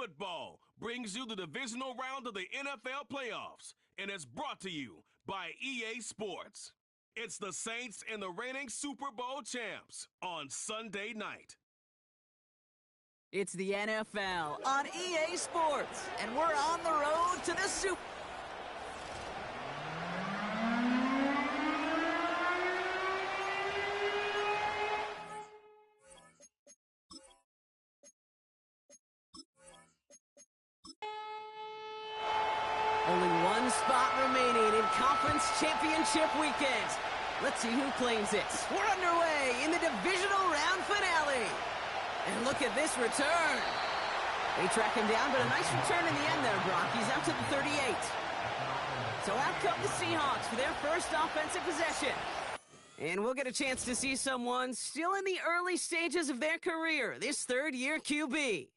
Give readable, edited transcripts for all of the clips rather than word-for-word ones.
Football brings you the divisional round of the NFL playoffs and is brought to you by EA Sports. It's the Saints and the reigning Super Bowl champs on Sunday night. It's the NFL on EA Sports, and we're on the road to the Super Bowl. Only one spot remaining in Conference Championship Weekend. Let's see who claims it. We're underway in the divisional round finale. And look at this return. They track him down, but a nice return in the end there, Brock. He's out to the 38. So out come the Seahawks for their first offensive possession. And we'll get a chance to see someone still in the early stages of their career, this third-year QB.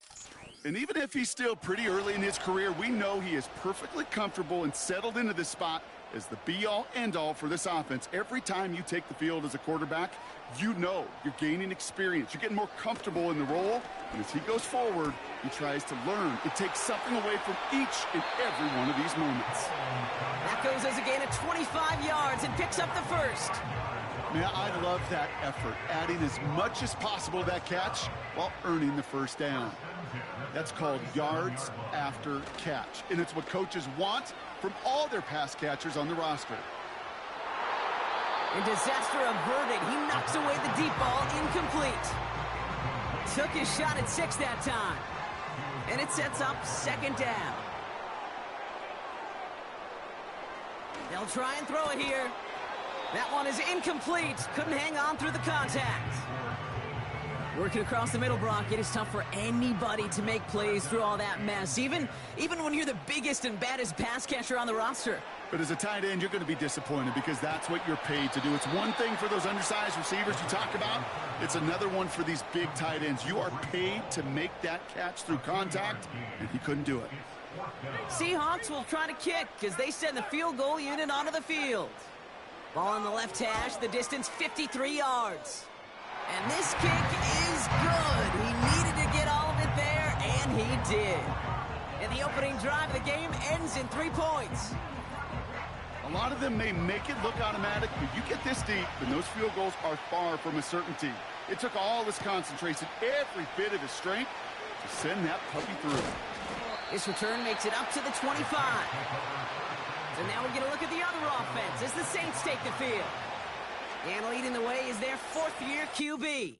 And even if he's still pretty early in his career, we know he is perfectly comfortable and settled into this spot as the be-all, end-all for this offense. Every time you take the field as a quarterback, you know you're gaining experience. You're getting more comfortable in the role. And as he goes forward, he tries to learn. It takes something away from each and every one of these moments. That goes as a gain of 25 yards and picks up the first. Man, I love that effort, adding as much as possible to that catch while earning the first down. That's called yards after catch, and it's what coaches want from all their pass catchers on the roster. And disaster averted. He knocks away the deep ball, incomplete. Took his shot at 6 that time. And it sets up second down. They'll try and throw it here. That one is incomplete. Couldn't hang on through the contact. Working across the middle, Brock, it is tough for anybody to make plays through all that mess, even when you're the biggest and baddest pass catcher on the roster. But as a tight end, you're going to be disappointed because that's what you're paid to do. It's one thing for those undersized receivers you talk about. It's another one for these big tight ends. You are paid to make that catch through contact, and he couldn't do it. Seahawks will try to kick as they send the field goal unit onto the field. Ball on the left hash, the distance 53 yards. And this kick is good. He needed to get all of it there, and he did. And the opening drive of the game ends in 3 points. A lot of them may make it look automatic, but you get this deep, and those field goals are far from a certainty. It took all his concentration, every bit of his strength, to send that puppy through. This return makes it up to the 25. So now we get a look at the other offense as the Saints take the field. And leading the way is their 4th-year QB.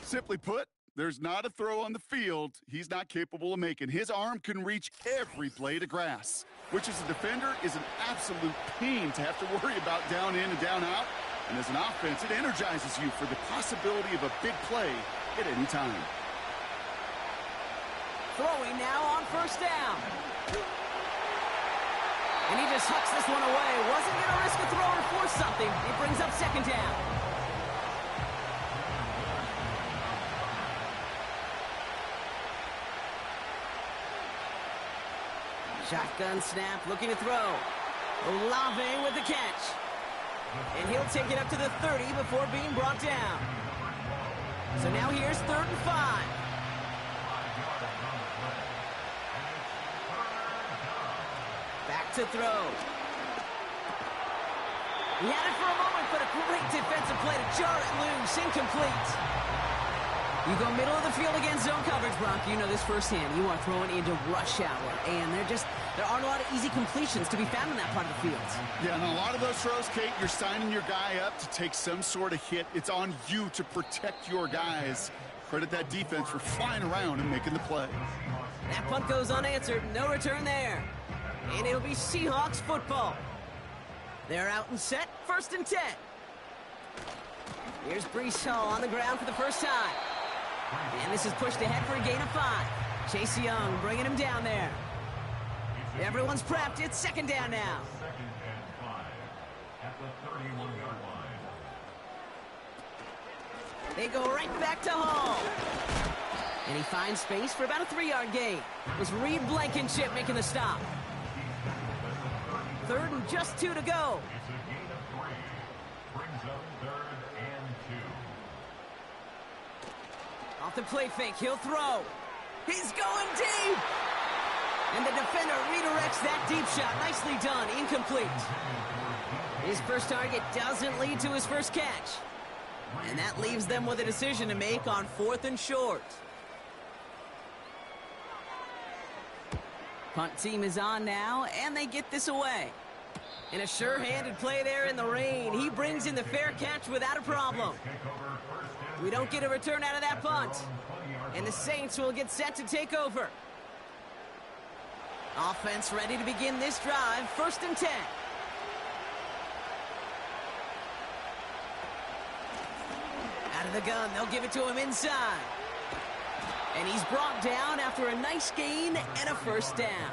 Simply put, there's not a throw on the field he's not capable of making. His arm can reach every blade of grass, which as a defender is an absolute pain to have to worry about down in and down out. And as an offense, it energizes you for the possibility of a big play at any time. Throwing now on first down. And he just hucks this one away. Wasn't going to risk a throw or force something. It brings up second down. Shotgun snap, looking to throw. Olave with the catch. And he'll take it up to the 30 before being brought down. So now here's 3rd and 5. Back to throw. He had it for a moment, but a great defensive play to jar it loose. Incomplete. You go middle of the field against zone coverage, Brock. You know this firsthand. You are throwing into rush hour, and there aren't a lot of easy completions to be found in that part of the field. Yeah, and a lot of those throws, Kate, you're signing your guy up to take some sort of hit. It's on you to protect your guys. Credit that defense for flying around and making the play. That punt goes unanswered. No return there. And it'll be Seahawks football. They're out and set, 1st and 10. Here's Breece Hall on the ground for the first time. And this is pushed ahead for a gain of 5. Chase Young bringing him down there. Everyone's prepped. It's 2nd down now. They go right back to Hall. And he finds space for about a 3-yard gain. It was Reed Blankenship making the stop. 3rd and just 2 to go. Off the play fake, he'll throw. He's going deep. And the defender redirects that deep shot. Nicely done. Incomplete. His first target doesn't lead to his first catch. And that leaves them with a decision to make on 4th and short. Punt team is on now, and they get this away. And a sure-handed play there in the rain. He brings in the fair catch without a problem. We don't get a return out of that punt. And the Saints will get set to take over. Offense ready to begin this drive. 1st and 10. Out of the gun, they'll give it to him inside. And he's brought down after a nice gain and a first down.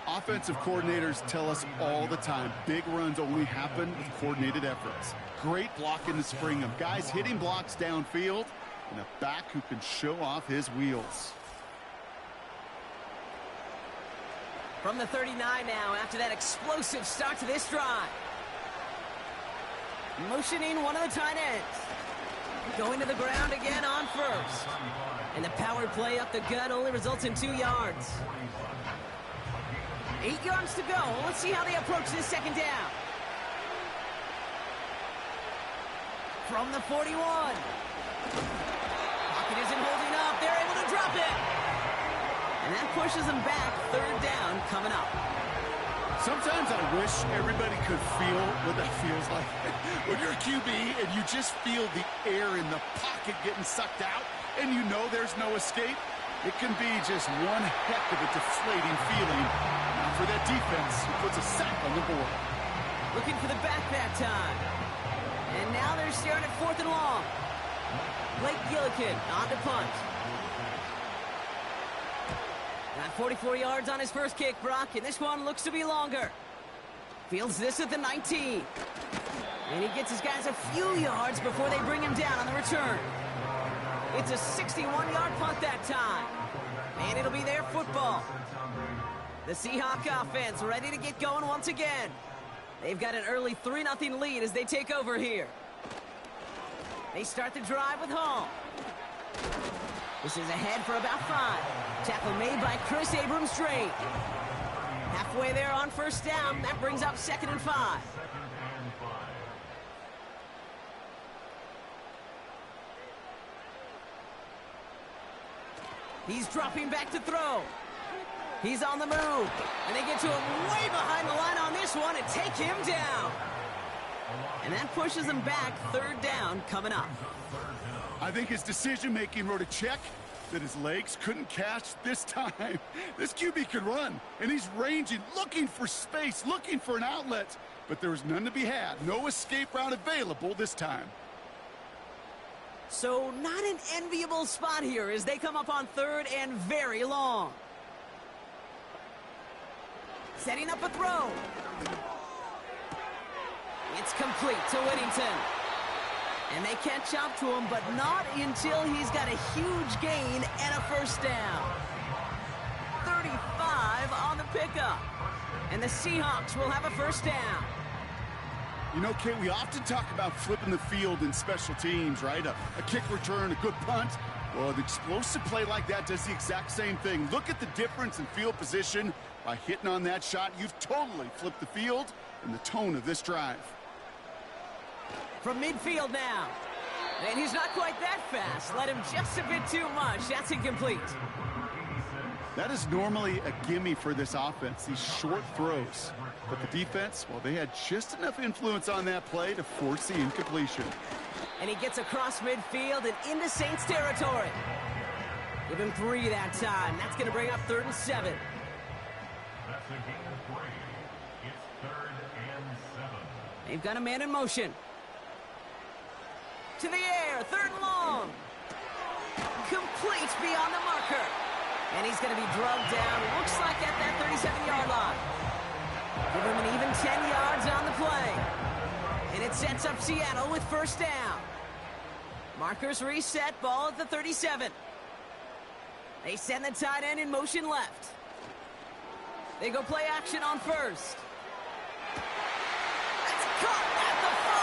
Offensive coordinators tell us all the time, big runs only happen with coordinated efforts. Great blocking to spring them. Guys hitting blocks downfield, and a back who can show off his wheels. From the 39 now, after that explosive start to this drive. Motioning one of the tight ends. Going to the ground again on first. And the power play up the gut only results in 2 yards. 8 yards to go. Let's see how they approach this second down. From the 41. Pocket isn't holding up. They're able to drop it. And that pushes them back. 3rd down coming up. Sometimes I wish everybody could feel what that feels like. When you're a QB and you just feel the air in the pocket getting sucked out and you know there's no escape, it can be just one heck of a deflating feeling. Now for that defense, who puts a sack on the board. Looking for the back that time. And now they're staring at 4th and long. Blake Gillikin on to punt. Got 44 yards on his first kick, Brock, and this one looks to be longer. Fields this at the 19. And he gets his guys a few yards before they bring him down on the return. It's a 61-yard punt that time. And it'll be their football. The Seahawks offense ready to get going once again. They've got an early 3-0 lead as they take over here. They start the drive with Hall. This is ahead for about 5. Tackle made by Chris Abrams-Drake. Halfway there on first down. That brings up 2nd and 5. He's dropping back to throw. He's on the move. And they get to him way behind the line on this one and take him down. And that pushes him back. 3rd down coming up. I think his decision-making wrote a check that his legs couldn't catch this time. This QB could run, and he's ranging, looking for space, looking for an outlet. But there was none to be had. No escape route available this time. So not an enviable spot here as they come up on 3rd and very long. Setting up a throw. It's complete to Whittington. And they catch up to him, but not until he's got a huge gain and a first down. 35 on the pickup. And the Seahawks will have a first down. You know, Kate, we often talk about flipping the field in special teams, right? A kick return, a good punt. Well, an explosive play like that does the exact same thing. Look at the difference in field position. By hitting on that shot, you've totally flipped the field and the tone of this drive. From midfield now. And he's not quite that fast. Let him just a bit too much. That's incomplete. That is normally a gimme for this offense, these short throws. But the defense, well, they had just enough influence on that play to force the incompletion. And he gets across midfield and into Saints territory. Give him 3 that time. That's going to bring up 3rd and 7. That's a gain of 3. It's 3rd and 7. They've got a man in motion. To the air, 3rd and long. Complete beyond the marker. And he's going to be drugged down, looks like at that 37-yard line. Give him an even 10 yards on the play. And it sets up Seattle with first down. Markers reset, ball at the 37. They send the tight end in motion left. They go play action on first. It's caught at the 4.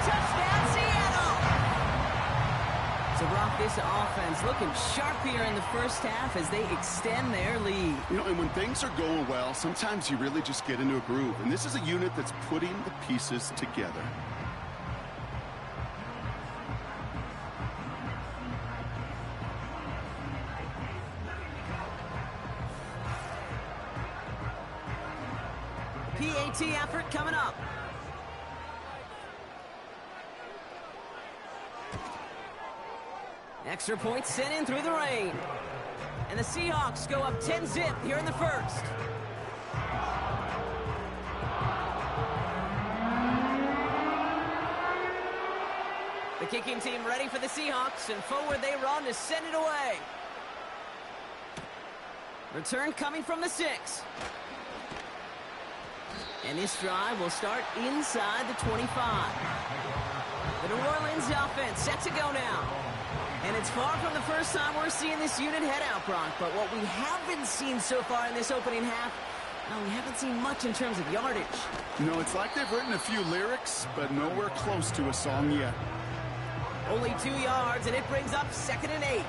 Touchdown, Seattle. So, Brock, this offense looking sharp here in the first half as they extend their lead. You know, and when things are going well, sometimes you really just get into a groove. And this is a unit that's putting the pieces together. PAT effort coming up. Extra points sent in through the rain. And the Seahawks go up 10-zip here in the first. The kicking team ready for the Seahawks, and forward they run to send it away. Return coming from the 6. And this drive will start inside the 25. The New Orleans offense set to go now. And it's far from the first time we're seeing this unit head out, Brock. But what we haven't seen so far in this opening half, well, we haven't seen much in terms of yardage. You know, it's like they've written a few lyrics, but nowhere close to a song yet. Only 2 yards, and it brings up 2nd and 8.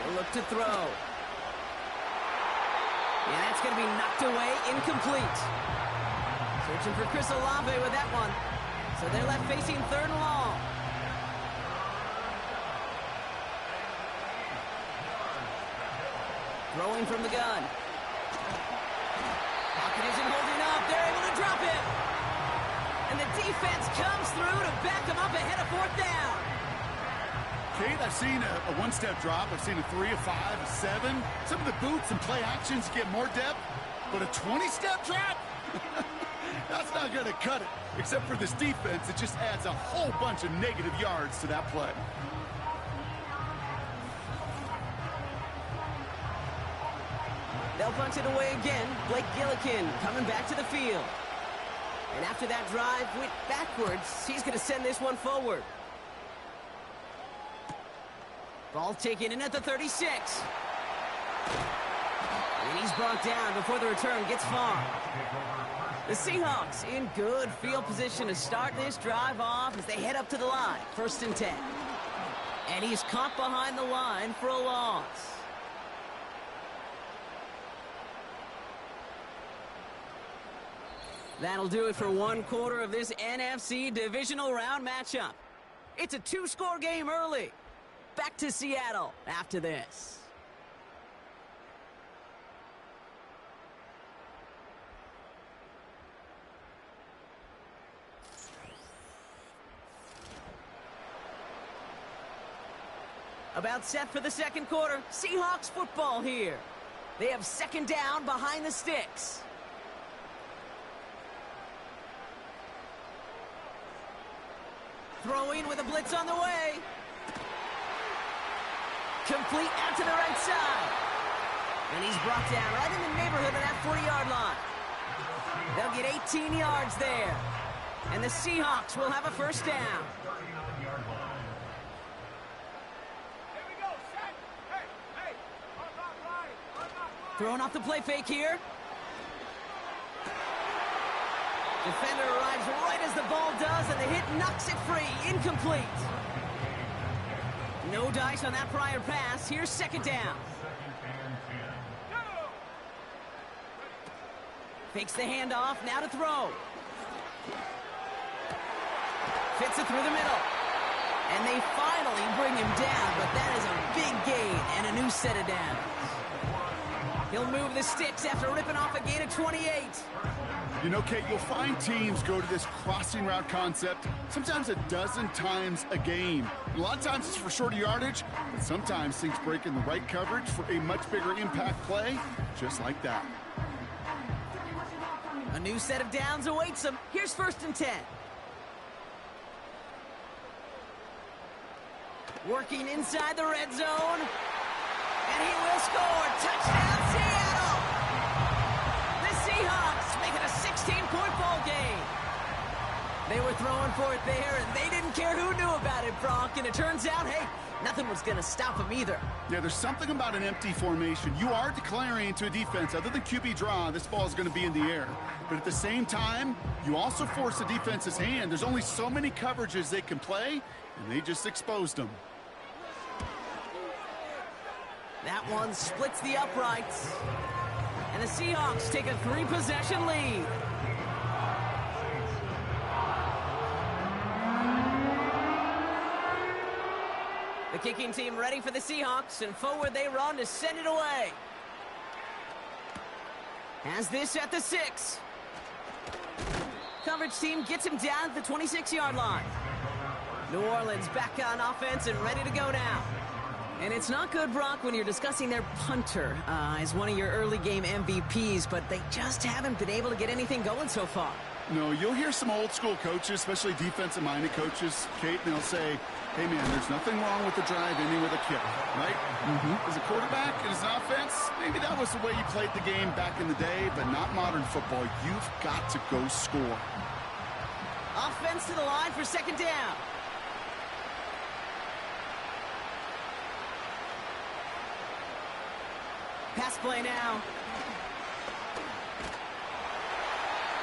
He'll look to throw. Yeah, that's going to be knocked away, incomplete. Searching for Chris Olave with that one. So they're left facing 3rd and long. Throwing from the gun. Pocket isn't holding up. They're able to drop it. And the defense comes through to back them up ahead of 4th down. Kate, I've seen a one-step drop. I've seen a 3, a 5, a 7. Some of the boots and play actions get more depth, but a 20-step drop? That's not going to cut it. Except for this defense, it just adds a whole bunch of negative yards to that play. They'll punch it away again. Blake Gillikin coming back to the field. And after that drive went backwards, he's going to send this one forward. Ball taken in at the 36. And he's brought down before the return gets far. The Seahawks in good field position to start this drive off as they head up to the line. 1st and 10. And he's caught behind the line for a loss. That'll do it for 1 quarter of this NFC divisional round matchup. It's a 2-score game early. Back to Seattle after this. About set for the 2nd quarter. Seahawks football here. They have 2nd down behind the sticks. Throwing with a blitz on the way. Complete out to the right side. And he's brought down right in the neighborhood of that 40-yard line. They'll get 18 yards there. And the Seahawks will have a 1st down. Throwing off the play fake here. Defender arrives right as the ball does, and the hit knocks it free. Incomplete. No dice on that prior pass. Here's 2nd down. Fakes the handoff. Now to throw. Fits it through the middle. And they finally bring him down, but that is a big gain and a new set of downs. He'll move the sticks after ripping off a gain of 28. You know, Kate, you'll find teams go to this crossing route concept sometimes a dozen times a game. A lot of times it's for shorter yardage, but sometimes things break in the right coverage for a much bigger impact play, just like that. A new set of downs awaits them. Here's 1st and 10. Working inside the red zone. And he will score. Touchdown, Seattle! The Seahawks make it a 16-point ball game. They were throwing for it there, and they didn't care who knew about it, Brock. And it turns out, hey, nothing was going to stop them either. Yeah, there's something about an empty formation. You are declaring to a defense, other than QB draw, this ball is going to be in the air. But at the same time, you also force the defense's hand. There's only so many coverages they can play, and they just exposed them. That one splits the uprights. And the Seahawks take a 3-possession lead. The kicking team ready for the Seahawks, and forward they run to send it away. Has this at the 6. Coverage team gets him down at the 26-yard line. New Orleans back on offense and ready to go now. And it's not good, Brock, when you're discussing their punter as one of your early game MVPs, but they just haven't been able to get anything going so far. No, you'll hear some old school coaches, especially defensive-minded coaches, Kate, and they'll say, hey, man, there's nothing wrong with the drive ending with a kick, right? As a quarterback and as an offense, maybe that was the way you played the game back in the day, but not modern football. You've got to go score. Offense to the line for second down. Pass play now.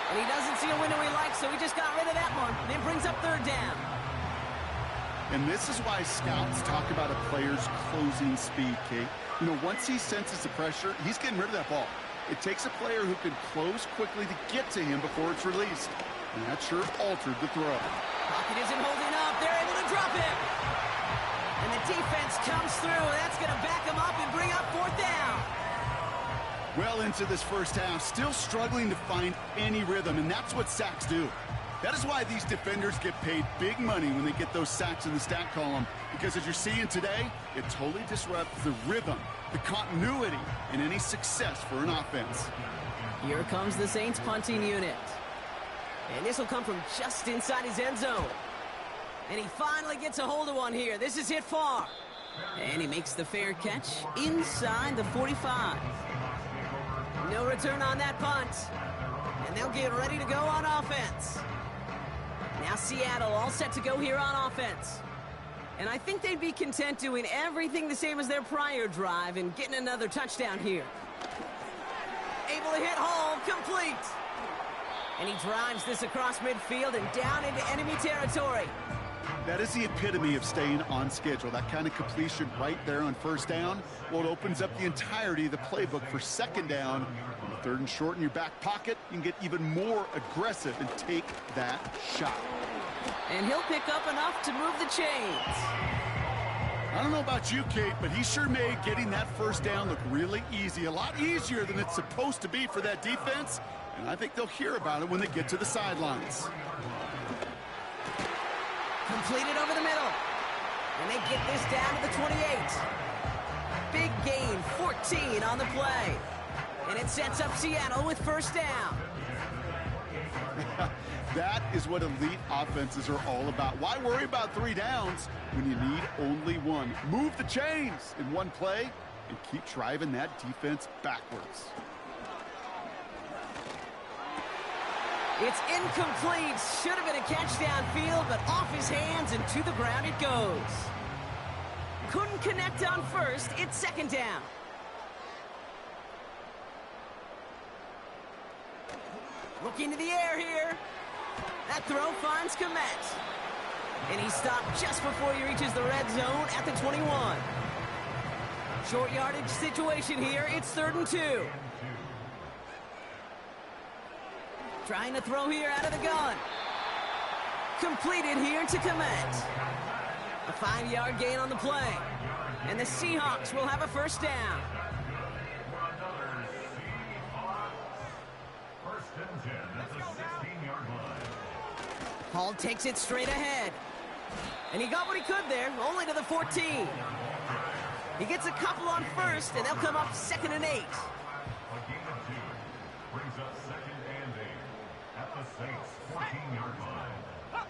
And he doesn't see a window he likes, so he just got rid of that one. And it brings up third down. And this is why scouts talk about a player's closing speed, Kate. You know, once he senses the pressure, he's getting rid of that ball. It takes a player who can close quickly to get to him before it's released. And that sure altered the throw. Pocket isn't holding up. They're able to drop him. And the defense comes through. That's going to back him up and bring up fourth down. Well into this first half, still struggling to find any rhythm, and that's what sacks do. That is why these defenders get paid big money when they get those sacks in the stat column, because as you're seeing today, it totally disrupts the rhythm, the continuity, and any success for an offense. Here comes the Saints punting unit. And this will come from just inside his end zone. And he finally gets a hold of one here. This is hit far. And he makes the fair catch inside the 45. No return on that punt. And they'll get ready to go on offense. Now Seattle all set to go here on offense. And I think they'd be content doing everything the same as their prior drive and getting another touchdown here. Able to hit Hall, complete. And he drives this across midfield and down into enemy territory. That is the epitome of staying on schedule. That kind of completion right there on first down. Well, it opens up the entirety of the playbook for second down. On the third and short in your back pocket, you can get even more aggressive and take that shot. And he'll pick up enough to move the chains. I don't know about you, Kate, but he sure made getting that first down look really easy. A lot easier than it's supposed to be for that defense. And I think they'll hear about it when they get to the sidelines. Completed over the middle. And they get this down to the 28. Big gain, 14 on the play. And it sets up Seattle with first down. That is what elite offenses are all about. Why worry about 3 downs when you need only one? Move the chains in one play and keep driving that defense backwards. It's incomplete. Should have been a catch downfield, but off his hands and to the ground it goes. Couldn't connect on first. It's second down. Looking to the air here. That throw finds Komet. And he stopped just before he reaches the red zone at the 21. Short yardage situation here. It's 3rd and 2. Trying to throw here out of the gun. Completed here to Komet. A 5-yard gain on the play. And the Seahawks will have a first down. Hall takes it straight ahead. And he got what he could there, only to the 14. He gets a couple on first, and they'll come up 2nd and 8. A gain of 2 brings up 2nd and 8 at the Saints' 14-yard line.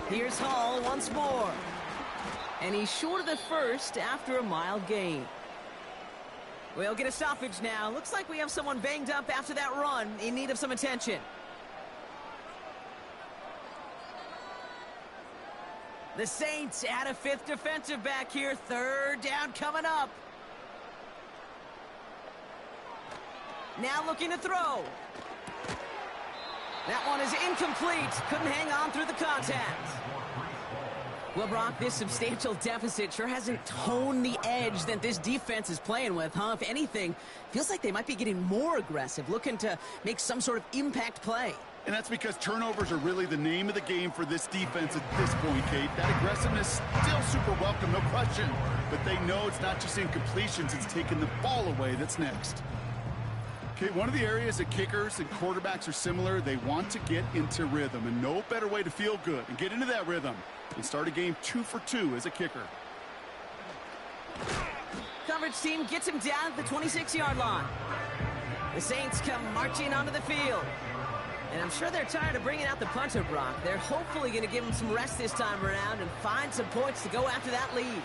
Here's Hall once more. And he's short of the first after a mild gain. We'll get a stoppage now. Looks like we have someone banged up after that run in need of some attention. The Saints add a fifth defensive back here. Third down coming up. Now looking to throw. That one is incomplete. Couldn't hang on through the contact. Well, Brock, this substantial deficit sure hasn't toned the edge that this defense is playing with, huh? If anything, feels like they might be getting more aggressive, looking to make some sort of impact play. And that's because turnovers are really the name of the game for this defense at this point, Kate. That aggressiveness still super welcome, no question. But they know it's not just incompletions, it's taking the ball away that's next. Okay, one of the areas that kickers and quarterbacks are similar, they want to get into rhythm. And no better way to feel good and get into that rhythm than start a game 2 for 2 as a kicker. Coverage team gets him down at the 26-yard line. The Saints come marching onto the field. And I'm sure they're tired of bringing out the punter, Brock. They're hopefully going to give him some rest this time around and find some points to go after that lead.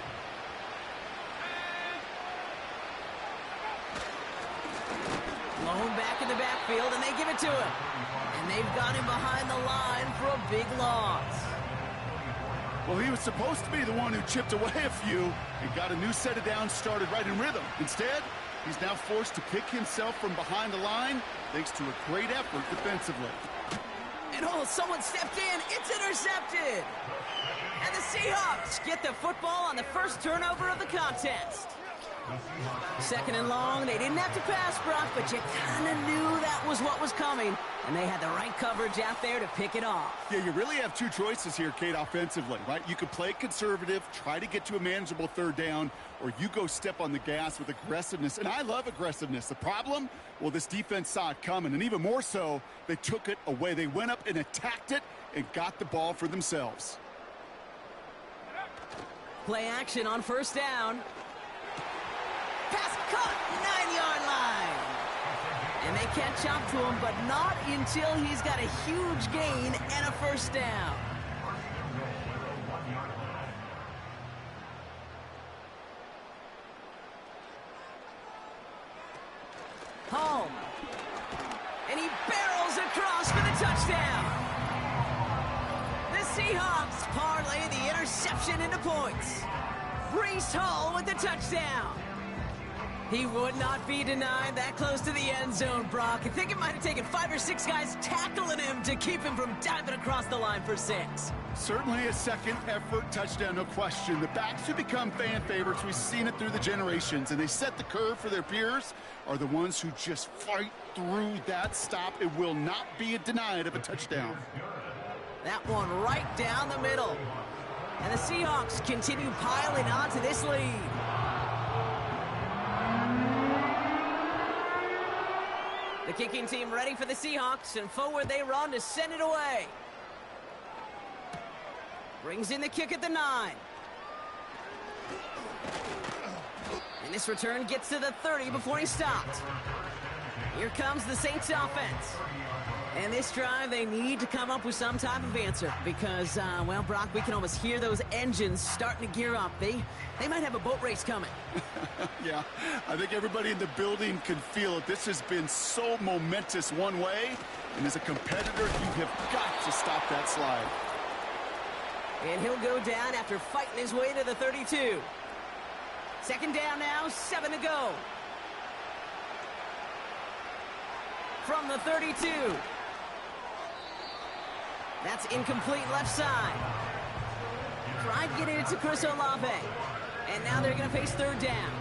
Blown back in the backfield, and they give it to him. And they've got him behind the line for a big loss. Well, he was supposed to be the one who chipped away a few and got a new set of downs started right in rhythm. Instead, he's now forced to pick himself from behind the line thanks to a great effort defensively. And oh, someone stepped in. It's intercepted. And the Seahawks get the football on the first turnover of the contest. Second and long. They didn't have to pass, Brock, but you kind of knew that was what was coming. And they had the right coverage out there to pick it off. Yeah, you really have two choices here, Kate, offensively, right? You could play conservative, try to get to a manageable third down, or you go step on the gas with aggressiveness. And I love aggressiveness. The problem? Well, this defense saw it coming, and even more so, they took it away. They went up and attacked it and got the ball for themselves. Play action on first down. Pass caught, 9-yard line. And they catch up to him, but not until he's got a huge gain and a first down. Home. And he barrels across for the touchdown. The Seahawks parlay the interception into points. Breece Hall with the touchdown. He would not be denied that close to the end zone, Brock. I think it might have taken 5 or 6 guys tackling him to keep him from diving across the line for 6. Certainly a second effort touchdown, no question. The backs who become fan favorites, we've seen it through the generations, and they set the curve for their peers, are the ones who just fight through that stop. It will not be denied of a touchdown. That one right down the middle. And the Seahawks continue piling on to this lead. The kicking team ready for the Seahawks, and forward they run to send it away. Brings in the kick at the 9. And this return gets to the 30 before he stopped. Here comes the Saints offense. And this drive, they need to come up with some type of answer because, well, Brock, we can almost hear those engines starting to gear up. They might have a boat race coming. Yeah, I think everybody in the building can feel it. This has been so momentous one way, and as a competitor, you have got to stop that slide. And he'll go down after fighting his way to the 32. Second down now, 7 to go. From the 32. That's incomplete left side. Tried getting it to Chris Olave. And now they're going to face third down.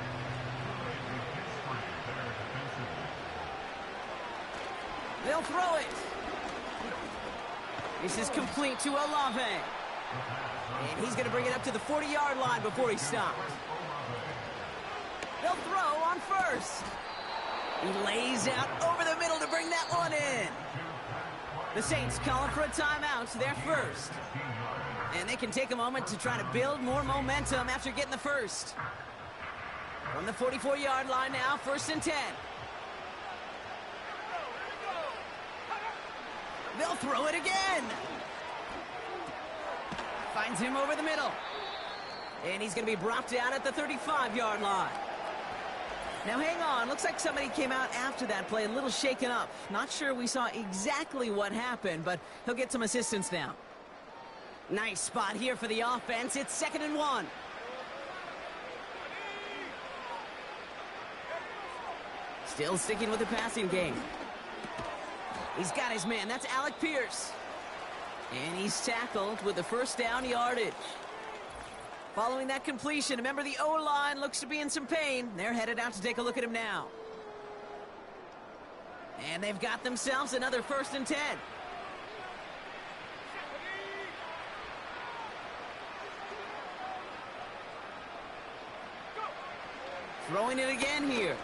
They'll throw it. This is complete to Olave. And he's going to bring it up to the 40-yard line before he stops. They'll throw on first. He lays out over the middle to bring that one in. The Saints calling for a timeout. They're first. And they can take a moment to try to build more momentum after getting the first. From the 44-yard line now, 1st and 10. They'll throw it again. Finds him over the middle. And he's going to be brought down at the 35-yard line. Now, hang on. Looks like somebody came out after that play a little shaken up. Not sure we saw exactly what happened, but he'll get some assistance now. Nice spot here for the offense. It's 2nd and 1. Still sticking with the passing game. He's got his man. That's Alec Pierce. And he's tackled with the first down yardage. Following that completion, remember the O-line looks to be in some pain. They're headed out to take a look at him now. And they've got themselves another 1st and 10. Throwing it again here.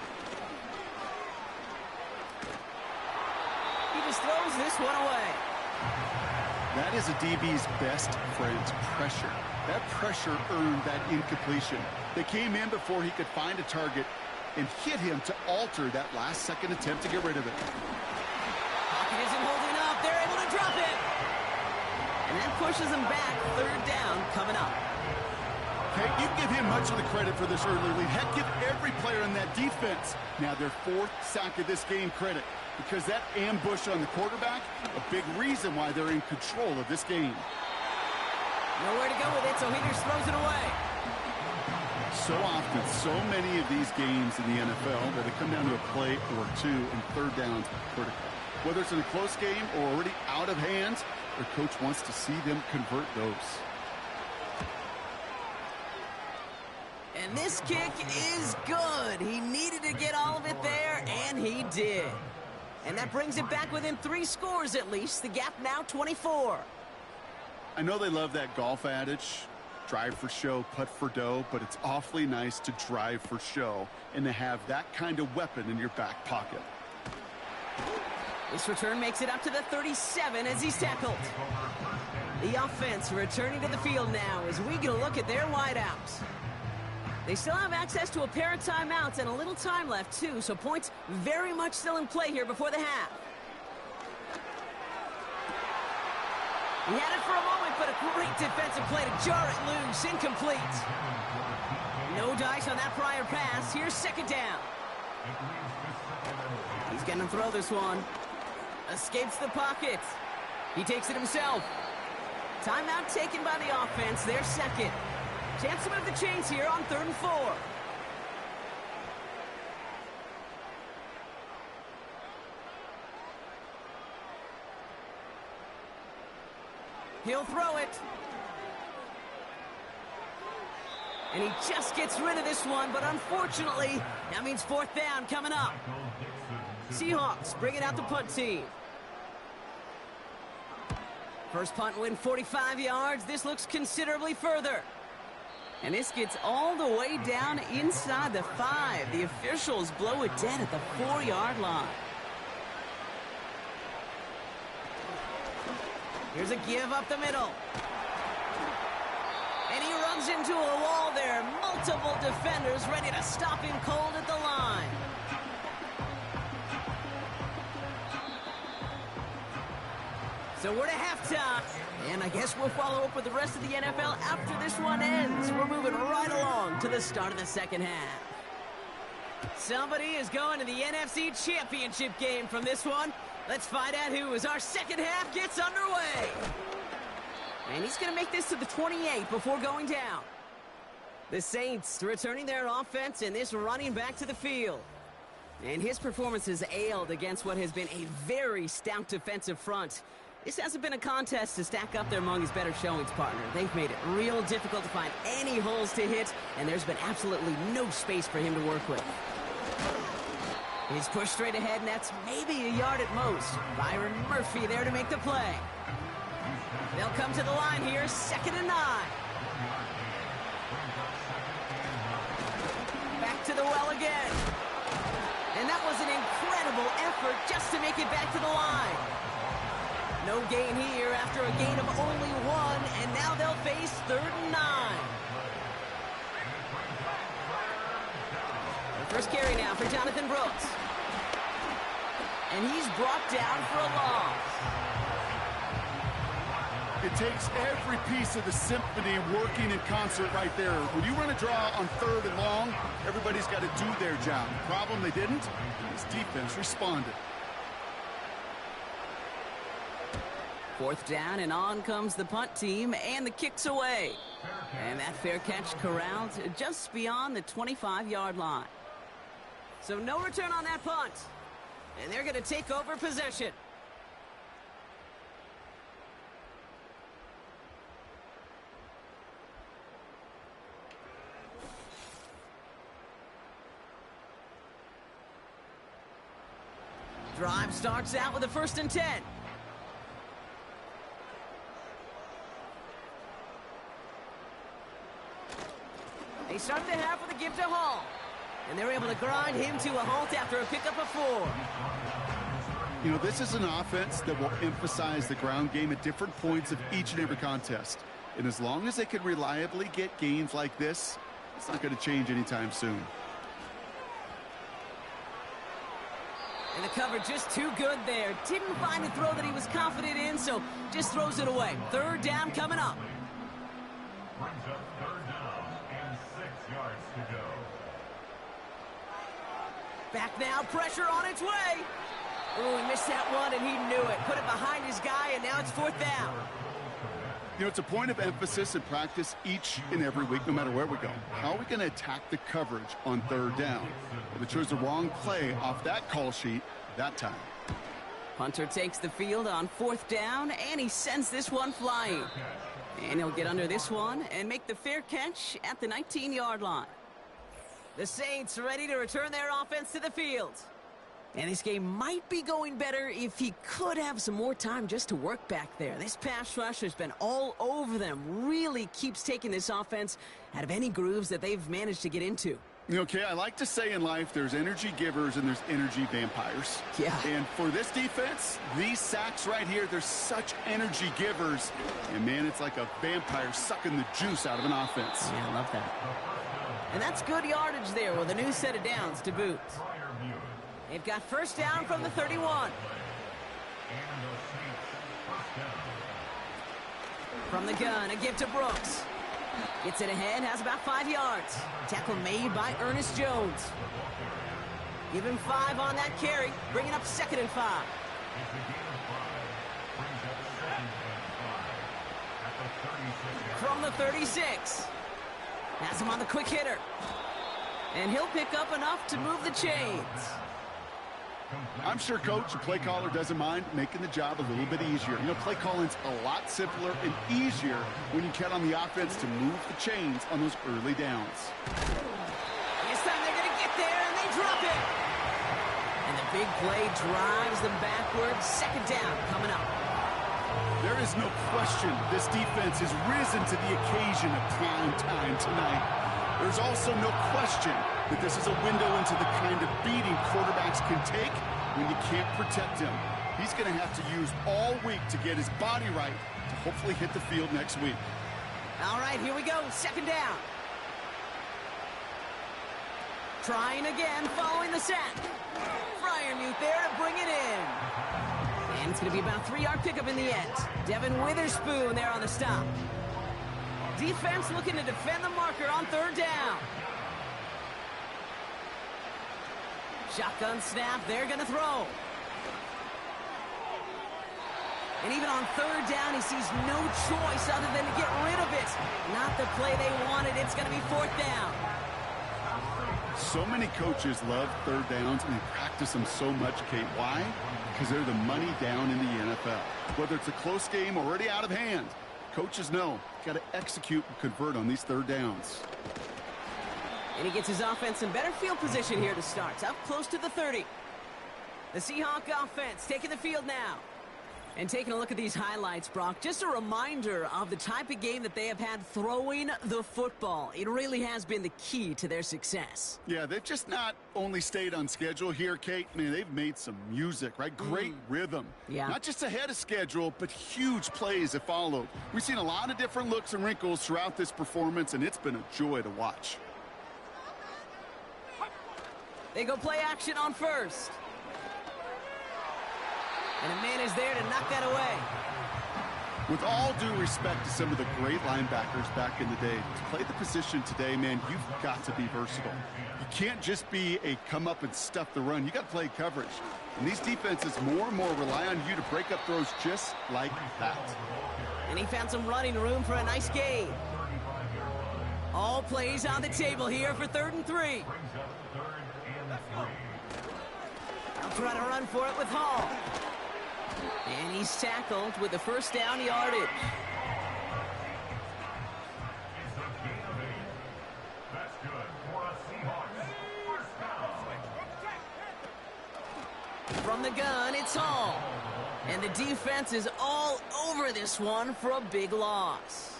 He just throws this one away. That is a DB's best friend, pressure. That pressure earned that incompletion. They came in before he could find a target and hit him to alter that last-second attempt to get rid of it. Pocket isn't holding up. They're able to drop it. And that pushes them back. 3rd down coming up. Okay, you give him much of the credit for this early lead. Heck, give every player in that defense now their 4th sack of this game credit, because that ambush on the quarterback, a big reason why they're in control of this game. Nowhere to go with it, so he just throws it away. So often, so many of these games in the NFL that it come down to a play or two, and 3rd downs critical. Whether it's in a close game or already out of hands, their coach wants to see them convert those. And this kick is good. He needed to get all of it there, and he did. And that brings it back within 3 scores at least. The gap now 24. I know they love that golf adage, drive for show, putt for dough, but it's awfully nice to drive for show and to have that kind of weapon in your back pocket. This return makes it up to the 37 as he's tackled. The offense returning to the field now as we get a look at their wideouts. They still have access to a pair of timeouts and a little time left, too, so points very much still in play here before the half. He had it for a moment, but a great defensive play to jar it loose. Incomplete. No dice on that prior pass. Here's 2nd down. He's going to throw this one. Escapes the pocket. He takes it himself. Timeout taken by the offense. Their 2nd. Chance to move the chains here on 3rd and 4. He'll throw it. And he just gets rid of this one, but unfortunately, that means 4th down coming up. Seahawks bringing out the punt team. First punt win 45 yards. This looks considerably further. And this gets all the way down inside the 5. The officials blow it dead at the 4-yard line. Here's a give up the middle. And he runs into a wall there. Multiple defenders ready to stop him cold at the line. So we're to halftime. And I guess we'll follow up with the rest of the NFL after this one ends. We're moving right along to the start of the 2nd half. Somebody is going to the NFC Championship game from this one. Let's find out who as our 2nd half gets underway. And he's going to make this to the 28 before going down. The Saints returning their offense and this running back to the field. And his performance has ailed against what has been a very stout defensive front. This hasn't been a contest to stack up there among his better showings, partner. They've made it real difficult to find any holes to hit, and there's been absolutely no space for him to work with. He's pushed straight ahead, and that's maybe a yard at most. Byron Murphy there to make the play. They'll come to the line here, 2nd and 9. Back to the well again. And that was an incredible effort just to make it back to the line. No gain here after a gain of only 1, and now they'll face 3rd and 9. The first carry now for Jonathan Brooks. And he's brought down for a loss. It takes every piece of the symphony working in concert right there. When you run a draw on 3rd and long, everybody's got to do their job. The problem, they didn't. His defense responded. 4th down, and on comes the punt team, and the kick's away. And that fair catch corralled just beyond the 25-yard line. So no return on that punt. And they're going to take over possession. Drive starts out with a 1st and 10. They start the half with a give to Hall. And they're able to grind him to a halt after a pickup of 4. You know, this is an offense that will emphasize the ground game at different points of each and every contest. And as long as they can reliably get gains like this, it's not going to change anytime soon. And the cover just too good there. Didn't find the throw that he was confident in, so just throws it away. 3rd down coming up. Brings up 3rd down and 6 yards to go. Back now, pressure on its way. Oh, he missed that one, and he knew it. Put it behind his guy, and now it's 4th down. You know, it's a point of emphasis in practice each and every week, no matter where we go. How are we going to attack the coverage on 3rd down? Well, they chose the wrong play off that call sheet that time. Hunter takes the field on 4th down, and he sends this one flying. And he'll get under this one and make the fair catch at the 19-yard line. The Saints ready to return their offense to the field. And this game might be going better if he could have some more time just to work back there. This pass rush has been all over them. Really keeps taking this offense out of any grooves that they've managed to get into. Okay, I like to say in life there's energy givers and there's energy vampires. Yeah. And for this defense, these sacks right here, they're such energy givers. And, man, it's like a vampire sucking the juice out of an offense. Yeah, I love that. And that's good yardage there with a new set of downs to boot. They've got 1st down from the 31. From the gun, a give to Brooks. Gets it ahead, has about 5 yards. Tackle made by Ernest Jones. Give him 5 on that carry, bringing up 2nd and 5. From the 36. Has him on the quick hitter. And he'll pick up enough to move the chains. I'm sure coach or play caller doesn't mind making the job a little bit easier. You know, play calling's a lot simpler and easier when you count on the offense to move the chains on those early downs. This time they're going to get there, and they drop it. And the big play drives them backwards. 2nd down coming up. There is no question this defense has risen to the occasion of prime time tonight. There's also no question that this is a window into the kind of beating quarterbacks can take when you can't protect him. He's going to have to use all week to get his body right to hopefully hit the field next week. All right, here we go. 2nd down. Trying again, following the sack. Fryermuth there to bring it in. And it's going to be about a 3-yard pickup in the end. Devin Witherspoon there on the stop. Defense looking to defend the marker on 3rd down. Shotgun snap, they're going to throw. And even on 3rd down, he sees no choice other than to get rid of it. Not the play they wanted. It's going to be 4th down. So many coaches love 3rd downs, and they practice them so much, Kate. Why? Because they're the money down in the NFL. Whether it's a close game or already out of hand, coaches know got to execute and convert on these 3rd downs. And he gets his offense in better field position here to start. Up close to the 30. The Seahawks offense taking the field now. And taking a look at these highlights, Brock, just a reminder of the type of game that they have had throwing the football. It really has been the key to their success. Yeah, they've just not only stayed on schedule here, Kate. Man, they've made some music, right? Great rhythm. Yeah. Not just ahead of schedule, but huge plays have followed. We've seen a lot of different looks and wrinkles throughout this performance, and it's been a joy to watch. They go play action on 1st. And a man is there to knock that away. With all due respect to some of the great linebackers back in the day, to play the position today, man, you've got to be versatile. You can't just be a come up and stuff the run. You got to play coverage. And these defenses more and more rely on you to break up throws just like that. And he found some running room for a nice gain. All plays on the table here for 3rd and 3. I'll try to run for it with Hall. And he's tackled with the first down yardage. That's good for a Seahawks first down. From the gun, it's Hall. And the defense is all over this one for a big loss.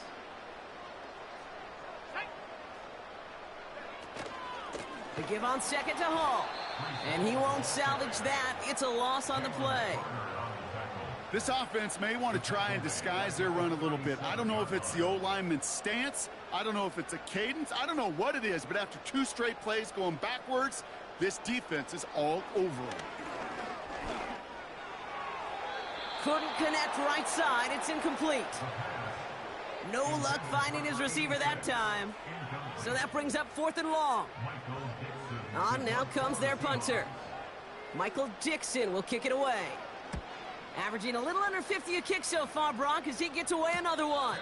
The give on second to Hall. And he won't salvage that. It's a loss on the play. This offense may want to try and disguise their run a little bit. I don't know if it's the O-lineman's stance. I don't know if it's a cadence. I don't know what it is, but after 2 straight plays going backwards, this defense is all over them. Couldn't connect right side. It's incomplete. No luck finding his receiver that time. So that brings up 4th and long. On now comes their punter. Michael Dixon will kick it away. Averaging a little under 50 a kick so far, Brock, as he gets away another one.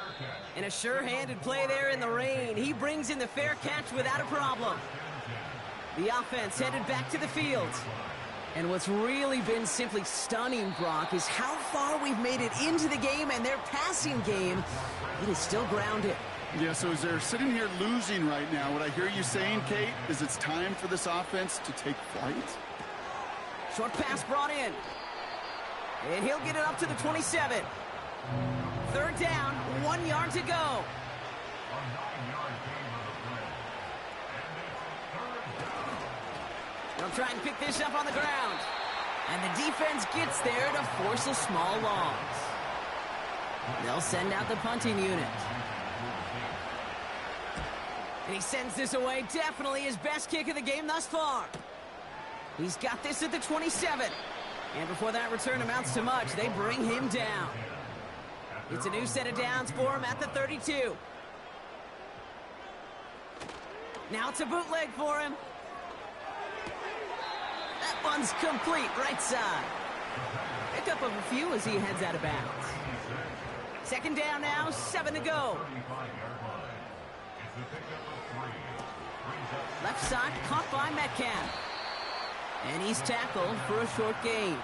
And a sure-handed play there in the rain. He brings in the fair catch without a problem. The offense headed back to the field. And what's really been simply stunning, Brock, is how far we've made it into the game, and their passing game, it is still grounded. Yeah, so as they're sitting here losing right now, what I hear you saying, Kate, is it's time for this offense to take flight. Short pass brought in. And he'll get it up to the 27. 3rd down, 1 yard to go. They'll try and pick this up on the ground. And the defense gets there to force a small loss. They'll send out the punting unit. And he sends this away. Definitely his best kick of the game thus far. He's got this at the 27. And before that return amounts to much, they bring him down. It's a new set of downs for him at the 32. Now it's a bootleg for him. That one's complete, right side. Pick up of a few as he heads out of bounds. 2nd down now, 7 to go. Left side caught by Metcalf. And he's tackled for a short gain.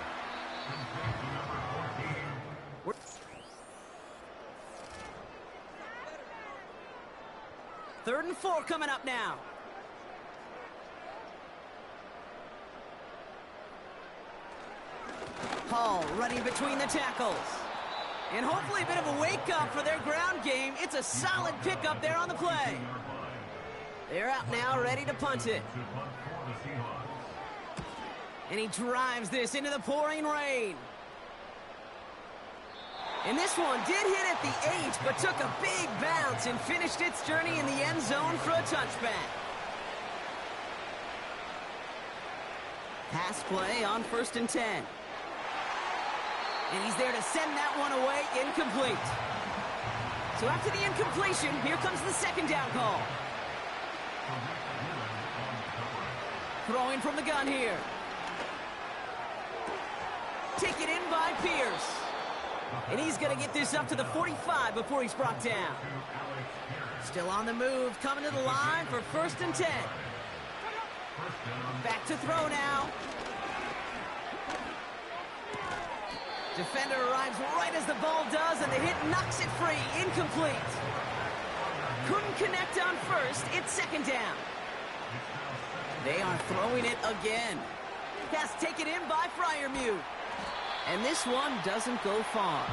Third and 4 coming up now. Hall running between the tackles. And hopefully a bit of a wake-up for their ground game. It's a solid pickup there on the play. They're out now, ready to punt it. And he drives this into the pouring rain. And this one did hit at the 8, but took a big bounce and finished its journey in the end zone for a touchback. Pass play on 1st and 10. And he's there to send that one away, incomplete. So after the incompletion, here comes the 2nd down call. Throwing from the gun here. Taken in by Pierce. And he's going to get this up to the 45 before he's brought down. Still on the move, coming to the line for 1st and 10. Back to throw now. Defender arrives right as the ball does, and the hit knocks it free. Incomplete. Couldn't connect on 1st. It's 2nd down. They are throwing it again. Pass taken in by Freiermuth. And this one doesn't go far.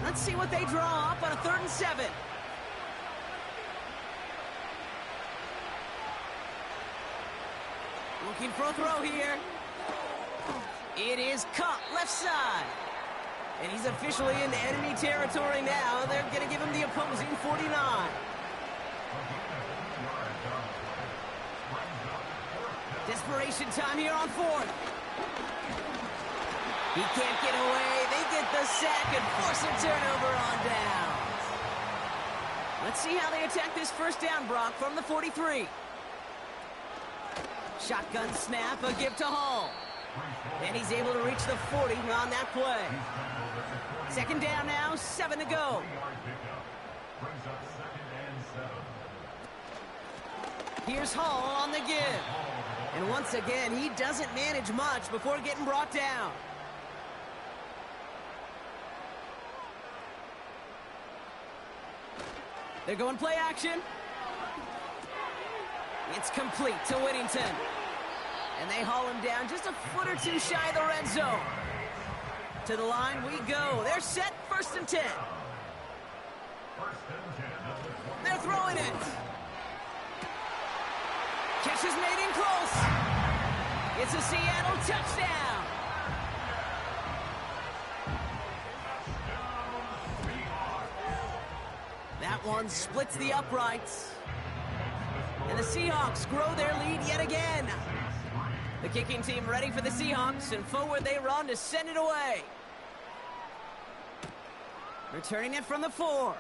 Let's see what they draw up on a 3rd and 7. Looking for a throw here. It is caught left side. And he's officially in enemy territory now. They're going to give him the opposing 49. This Desperation time here on fourth. He can't get away. They get the sack and force a turnover on downs. Let's see how they attack this first down, Brock, from the 43. Shotgun snap, a give to Hall. And he's able to reach the 40 on that play. Second down now, 7 to go. Here's Hall on the give. And once again, he doesn't manage much before getting brought down. They're going play action. It's complete to Whittington. And they haul him down just a foot or two shy of the red zone. To the line we go. They're set, 1st and 10. They're throwing it. Catch is made in close. It's a Seattle touchdown. That one splits the uprights. And the Seahawks grow their lead yet again. The kicking team ready for the Seahawks, and forward they run to send it away. Returning it from the 4.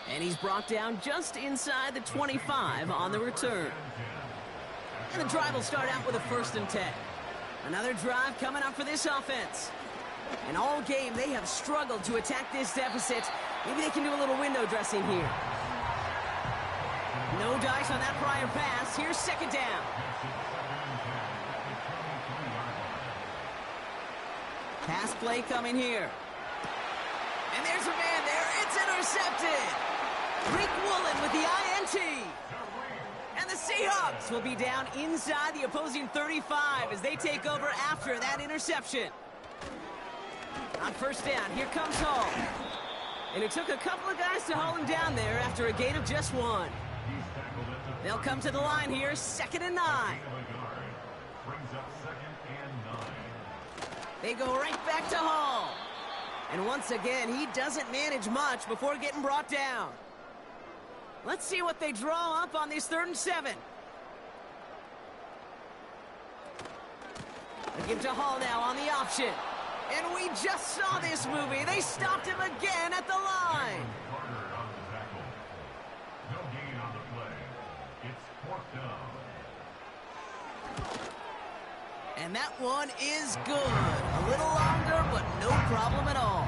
And he's brought down just inside the 25 on the return. And the drive will start out with a 1st and 10. Another drive coming up for this offense. And all game, they have struggled to attack this deficit. Maybe they can do a little window dressing here. No dice on that prior pass. Here's 2nd down. Pass play coming here. And there's a man there. It's intercepted. Rick Woolen with the INT. And the Seahawks will be down inside the opposing 35 as they take over after that interception. On 1st down, here comes Hall. And it took a couple of guys to haul him down there after a gain of just 1. They'll come to the line here, 2nd and 9. They go right back to Hall. And once again, he doesn't manage much before getting brought down. Let's see what they draw up on this 3rd and 7. They give to Hall now on the option. And we just saw this movie. They stopped him again at the line. No gain on the play. It's 4th down. And that one is good. A little longer, but no problem at all.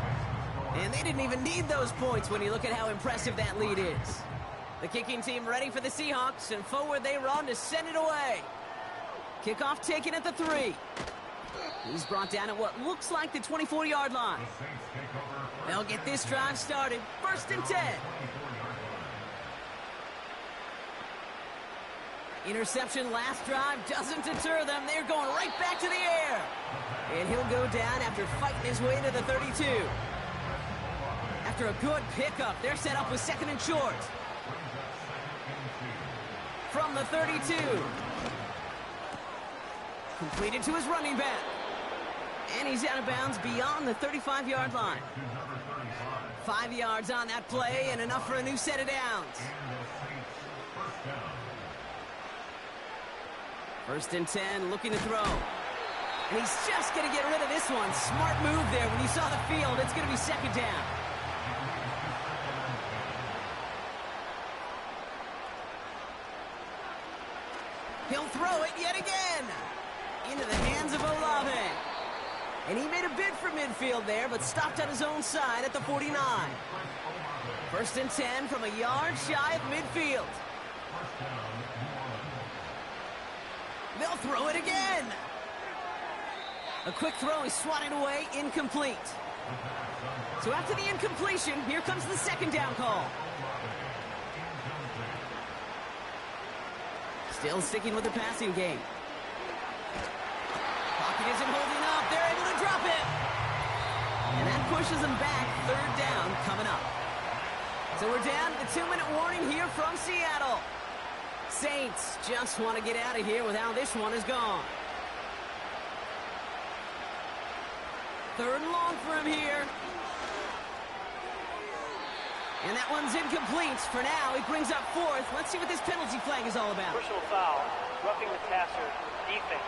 And they didn't even need those points when you look at how impressive that lead is. The kicking team ready for the Seahawks, and forward they run to send it away. Kickoff taken at the 3. He's brought down at what looks like the 24-yard line. They'll get this drive started. 1st and 10. Interception last drive doesn't deter them. They're going right back to the air. And he'll go down after fighting his way to the 32. After a good pickup, they're set up with 2nd and short. From the 32. Completed to his running back. And he's out of bounds beyond the 35-yard line. 5 yards on that play and enough for a new set of downs. 1st and 10, looking to throw. And he's just going to get rid of this one. Smart move there. When you saw the field, it's going to be 2nd down. He'll throw it yet again. Into the hands of Olave. And he made a bid for midfield there, but stopped on his own side at the 49. 1st and 10 from a yard shy of midfield. They'll throw it again. A quick throw is swatted away, incomplete. So after the incompletion, here comes the 2nd down call. Still sticking with the passing game. Pocket isn't holding up. They're able to drop it. And that pushes them back. 3rd down coming up. So we're down to the 2-minute warning here from Seattle. Saints just want to get out of here with how this one is gone. 3rd and long for him here. And that one's incomplete. For now, he brings up fourth. Let's see what this penalty flag is all about. Personal foul, roughing the passer, defense.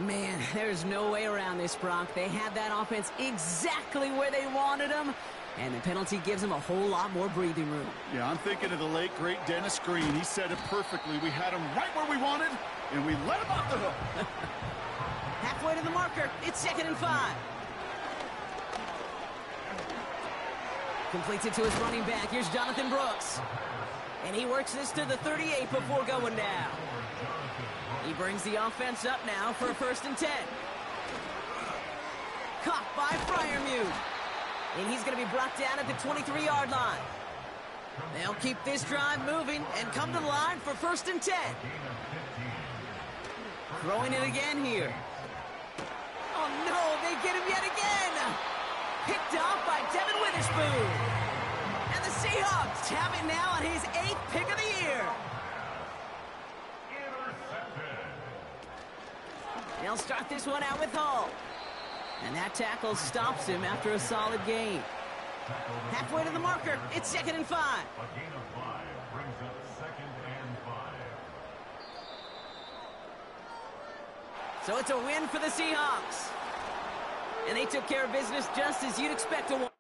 Man, there's no way around this, Brock. They had that offense exactly where they wanted them, and the penalty gives them a whole lot more breathing room. Yeah, I'm thinking of the late, great Dennis Green. He said it perfectly. We had him right where we wanted, and we let him off the hook. Halfway to the marker. It's 2nd and 5. Completes it to his running back. Here's Jonathan Brooks. And he works this to the 38 before going down. He brings the offense up now for a 1st and 10. Caught by Freiermuth. And he's going to be brought down at the 23-yard line. They'll keep this drive moving and come to the line for 1st and 10. Throwing it again here. Oh, no, they get him yet again. Picked off by Devin Witherspoon. And the Seahawks have it now on his 8th pick of the year. They'll start this one out with Hall. And that tackle stops him after a solid gain. Halfway to the marker, it's 2nd and 5. A gain of 5 brings up 2nd and 5. So it's a win for the Seahawks. And they took care of business just as you'd expect to.